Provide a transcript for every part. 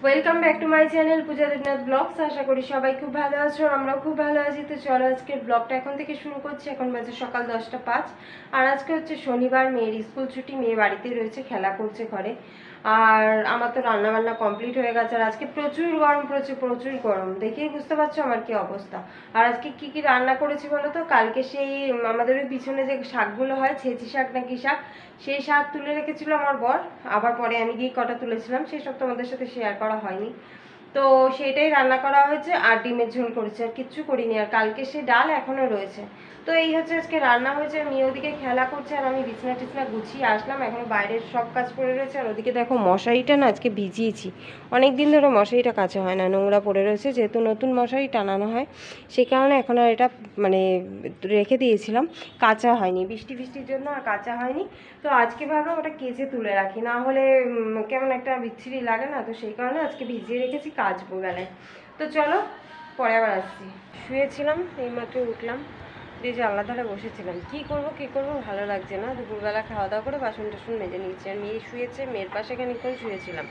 Welcome back to my channel Puja Debnath blogs. আশা করি সবাই খুব ভালো আছো, আমরাও খুব ভালো আছি। তো চলো আজকের ব্লগটা এখন থেকে শুরু করছি। এখন বাজে সকাল 10টা 5 আর আজকে হচ্ছে শনিবার, মেয়ের স্কুল ছুটি, মেয়ে বাড়িতেই রয়েছে, খেলা করছে ঘরে। আর আমার তো রান্নাবান্না কমপ্লিট হয়ে গেছে। আর আজকে প্রচুর গরম পড়েছে, প্রচুর গরম, দেখেই বুঝতে পারছো আমার কি অবস্থা। আর আজকে কি কি রান্না করেছি বলো তো? কালকে সেই আমাদের ওই পিছনে যে শাকগুলো হয়, ছেঁচি শাক না কি শাক, সেই শাক তুলে রেখেছিল আমার বর। আবার পরে আমি গিয়ে কটা তুলেছিলাম, সেসব তোমাদের সাথে শেয়ার করা হয়নি। তো সেটাই রান্না করা হয়েছে আর ডিমের ঝোল করেছে, আর কিচ্ছু করিনি। আর কালকে সে ডাল এখনো রয়েছে। তো এই হচ্ছে আজকে রান্না হয়েছে। মেয়ে ওদিকে খেলা করছে আর আমি বিছনা টিছনা গুছিয়ে আসলাম। এখন বাইরের সব কাজ পড়ে রয়েছে। আর ওদিকে দেখো মশারিটা না আজকে ভিজিয়েছি। অনেক দিন ধরে মশারিটা কাচা হয় না, নোংরা পড়ে রয়েছে। যেহেতু নতুন মশারি টানানো হয় সেই কারণে এখন আর এটা মানে রেখে দিয়েছিলাম, কাচা হয়নি, বৃষ্টির জন্য আর কাচা হয়নি। তো আজকে ভাবলাম ওটা কেচে তুলে রাখি, না হলে কেমন একটা বিচ্ছিরি লাগে না। তো সেই কারণে আজকে ভিজিয়ে রেখেছি, কাচবো বেলায়। তো চলো পরে আবার আসছি। শুয়েছিলাম, এইমাত্র উঠলাম, দিয়ে জানলা ধারে বসেছিলাম। কি করব ভালো লাগছে না। দুপুরবেলা খাওয়া দাওয়া করে বাসন টাসন মেজে নিয়েছি। আর মেয়ে শুয়েছে, মেয়ের পাশে খানিকক্ষণ শুয়েছিলাম।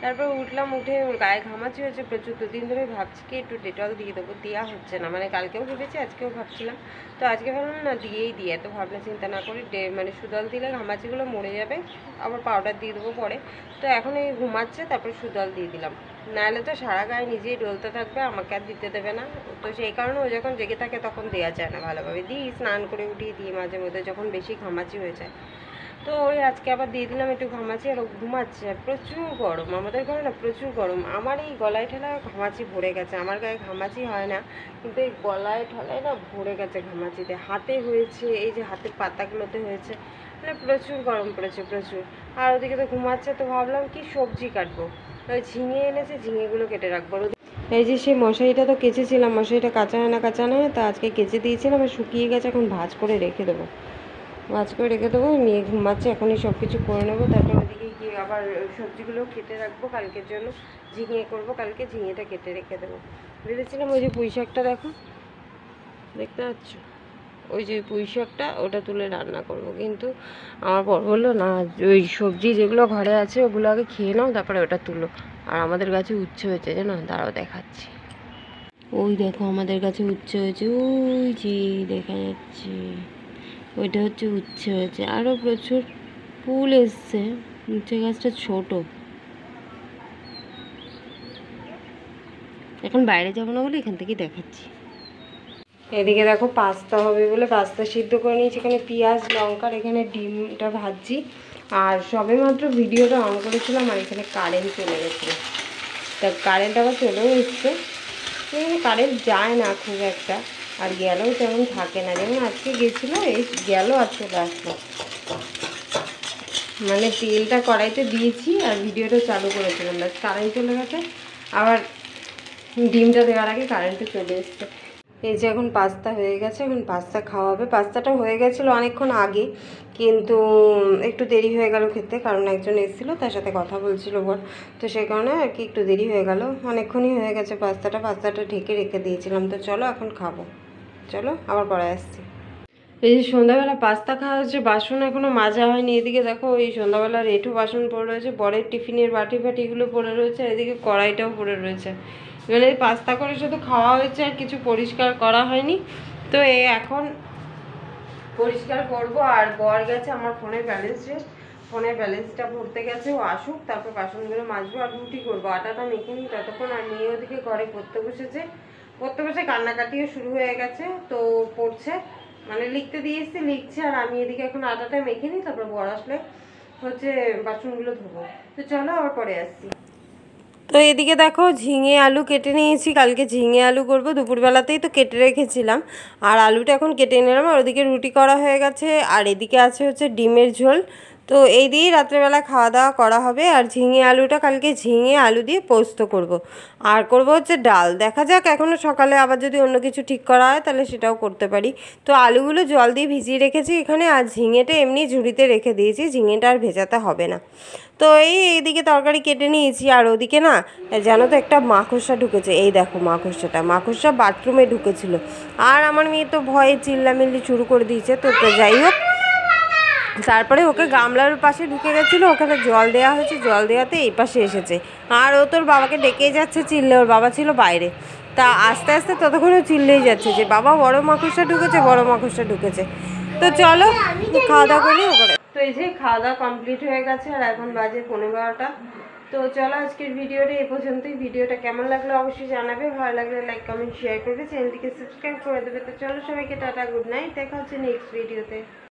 তারপর উঠলাম, উঠে ওর গায়ে ঘামাচি হয়েছে প্রচুর। দুদিন ধরে ভাবছি কি একটু ডেটল দিয়ে দেবো, দেওয়া হচ্ছে না। মানে কালকেও ভেবেছি, আজকেও ভাবছিলাম। তো আজকে ভাবলাম না দিয়েই দিয়ে, এত ভাবনা চিন্তা না করি। মানে সুদল দিলে ঘামাচিগুলো মরে যাবে, আবার পাউডার দিয়ে দেবো পরে। তো এখন এই ঘুমাচ্ছে, তারপর সুদল দিয়ে দিলাম। নাহলে তো সারা গায়ে নিজেই ডলতে থাকবে, আমাকে আর দিতে দেবে না। তো সেই কারণে ও যখন জেগে থাকে তখন দেওয়া যায় না ভালোভাবে। দিই স্নান করে উঠিয়ে দিই মাঝে মধ্যে, যখন বেশি ঘামাচি হয়ে যায়। তো ওই আজকে আবার দিয়ে দিলাম একটু ঘামাচি। আর ও ঘুমাচ্ছে। আর প্রচুর গরম আমাদের ঘরে না, প্রচুর গরম। আমার এই গলায় ঠেলায় ঘামাচি ভরে গেছে। আমার গায়ে ঘামাচি হয় না, কিন্তু এই গলায় ঠেলায় না ভরে গেছে ঘামাচিতে। হাতে হয়েছে, এই যে হাতের পাতাগুলোতে হয়েছে। মানে প্রচুর গরম পড়েছে, প্রচুর। আর ওদিকে তো ঘুমাচ্ছে। তো ভাবলাম কি সবজি কাটবো, ওই ঝিঙে এনেছে, ঝিঙেগুলো কেটে রাখবো। এই যে সেই মশারিটা তো কেচেছিলাম, মশারিটা কাঁচা হয় না, তা আজকে কেচে দিয়েছিলাম। আর শুকিয়ে গেছে, এখন ভাঁজ করে রেখে দেবো। মেয়ে ঘুমাচ্ছে, এখনই সব কিছু করে নেবো। তারপর ওদিকে গিয়ে আবার সবজিগুলো কেটে রাখবো কালকের জন্য। ঝিঙে করবো কালকে, ঝিঙেটা কেটে রেখে দেবো। ভেবেছিলাম ওই যে পুঁই শাকটা দেখো, দেখতে পাচ্ছ, ওই যে পুঁই শাকটা ওটা তুলে রান্না করব। কিন্তু আমার বর বললো না, ওই সবজি যেগুলো ঘরে আছে ওগুলো আগে খেয়ে নাও, তারপরে ওটা তুলো। আর আমাদের গাছে উচ্ছে হয়েছে জানো, দাঁড়াও দেখাচ্ছি। ওই দেখো আমাদের গাছে উচ্ছে হয়েছে, ওই যে দেখা যাচ্ছে, ওইটা হচ্ছে উচ্ছে হয়েছে। আরও প্রচুর ফুল এসছে। উচ্ছে গাছটা ছোট, এখন বাইরে যাবো না বলে এখান থেকেই দেখাচ্ছি। এদিকে দেখো পাস্তা হবে বলে পাস্তা সিদ্ধ করে নিয়েছি। এখানে পেঁয়াজ লঙ্কার, এখানে ডিমটা ভাজছি। আর সবে মাত্র ভিডিওটা অন করেছিলাম আর এখানে কারেন্ট চলে গেছিলো। তা কারেন্ট আবার চলেও এসছে। এখানে কারেন্ট যায় না খুব একটা, আর গেলেও তেমন থাকে না। যেমন আজকে গেছিলো, এই গেল আর চলে আসলো। মানে তেলটা কড়াইতে দিয়েছি আর ভিডিওটা চালু করেছিলাম, ব্যাস কারেন্ট চলে গেছে। আবার ডিমটা দেওয়ার আগে কারেন্টে চলে এসছে। এই যে এখন পাস্তা হয়ে গেছে, এখন পাস্তা খাওয়া হবে। পাস্তাটা হয়ে গেছিলো অনেকক্ষণ আগে, কিন্তু একটু দেরি হয়ে গেল খেতে, কারণ একজন এসেছিলো, তার সাথে কথা বলছিল বল। তো সেই কারণে আর কি একটু দেরি হয়ে গেল। অনেকক্ষণই হয়ে গেছে পাস্তাটা ঢেকে রেখে দিয়েছিলাম। তো চলো এখন খাবো, চলো আবার পরে আসছি। এই যে সন্ধ্যাবেলা পাস্তা খাওয়া হচ্ছে, বাসন এখনও মাজা হয়নি। এদিকে দেখো এই সন্ধ্যাবেলার এঁঠো বাসন পড়ে রয়েছে, বরের টিফিনের বাটিগুলো পড়ে রয়েছে, এদিকে কড়াইটাও পড়ে রয়েছে। মানে এই পাস্তা করে শুধু খাওয়া হয়েছে, আর কিছু পরিষ্কার করা হয়নি। তো এই এখন পরিষ্কার করব। আর বর গেছে আমার ফোনের ব্যালেন্সটা ভরতে গেছে, ও আসুক তারপর বাসনগুলো মাজবো আর রুটি করবো। আটাটা মেখে নিই ততক্ষণ। আর মেয়ে ওদিকে ঘরে পড়তে বসে কান্নাকাটিও শুরু হয়ে গেছে। তো পড়ছে, মানে লিখতে দিয়ে এসছে, লিখছে। আর আমি এদিকে এখন আটাটা মেখে নিই, তারপর বর আসলে হচ্ছে বাসনগুলো ধোবো। তো চলো আবার পরে আসছি। তো এদিকে দেখো ঝিঙে আলু কেটে নিয়েছি, কালকে ঝিঙে আলু করব। দুপুরবেলাতেই তো কেটে রেখেছিলাম। আর আলুটা এখন কেটে নিলাম। আর ওদিকে রুটি করা হয়ে গেছে। আর এদিকে আছে হচ্ছে ডিমের ঝোল। তো এই দিয়েই রাত্রেবেলা খাওয়া দাওয়া করা হবে। আর ঝিঙে আলুটা কালকে ঝিঙে আলু দিয়ে পোস্ত করব। আর করব হচ্ছে ডাল। দেখা যাক, এখনও সকালে আবার যদি অন্য কিছু ঠিক করা হয় তাহলে সেটাও করতে পারি। তো আলুগুলো জল দিয়ে ভিজিয়ে রেখেছি এখানে। আর ঝিঙেটা এমনি ঝুড়িতে রেখে দিয়েছি, ঝিঙেটা আর ভেজাতে হবে না। তো এইদিকে তরকারি কেটে নিয়েছি। আর ওদিকে না জানো তো একটা মাকড়সা ঢুকেছে। এই দেখো মাকড়সা বাথরুমে ঢুকেছিল। আর আমার মেয়ে তো ভয়ে চিল্লামিল্লি শুরু করে দিয়েছে। তো যাই হোক, তারপরে ওকে গামলার পাশে ঢুকে গেছিলো, ওখানে জল দেওয়া হয়েছে, জল দেওয়াতে এই পাশে এসেছে। আর ও তোর বাবাকে ডেকেই যাচ্ছে চিল্লে, ওর বাবা ছিল বাইরে। তা আস্তে আস্তে ততক্ষণও চিল্লেই যাচ্ছে যে বাবা বড় মাকড়সা ঢুকেছে, বড় মাকড়সা ঢুকেছে। তো চলো খাওয়া দাওয়া করি ওপরে। তো এই যে খাওয়া দাওয়া কমপ্লিট হয়ে গেছে আর এখন বাজে 11:15। তো চলো আজকের ভিডিওটা এ পর্যন্তই। ভিডিওটা কেমন লাগলো অবশ্যই জানাবে, ভালো লাগলে লাইক কমেন্ট শেয়ার করবে, চ্যানেলটিকে সাবস্ক্রাইব করে দেবে। তো চলো সবাইকে টাটা, গুড নাইট, দেখা হচ্ছে নেক্সট ভিডিওতে।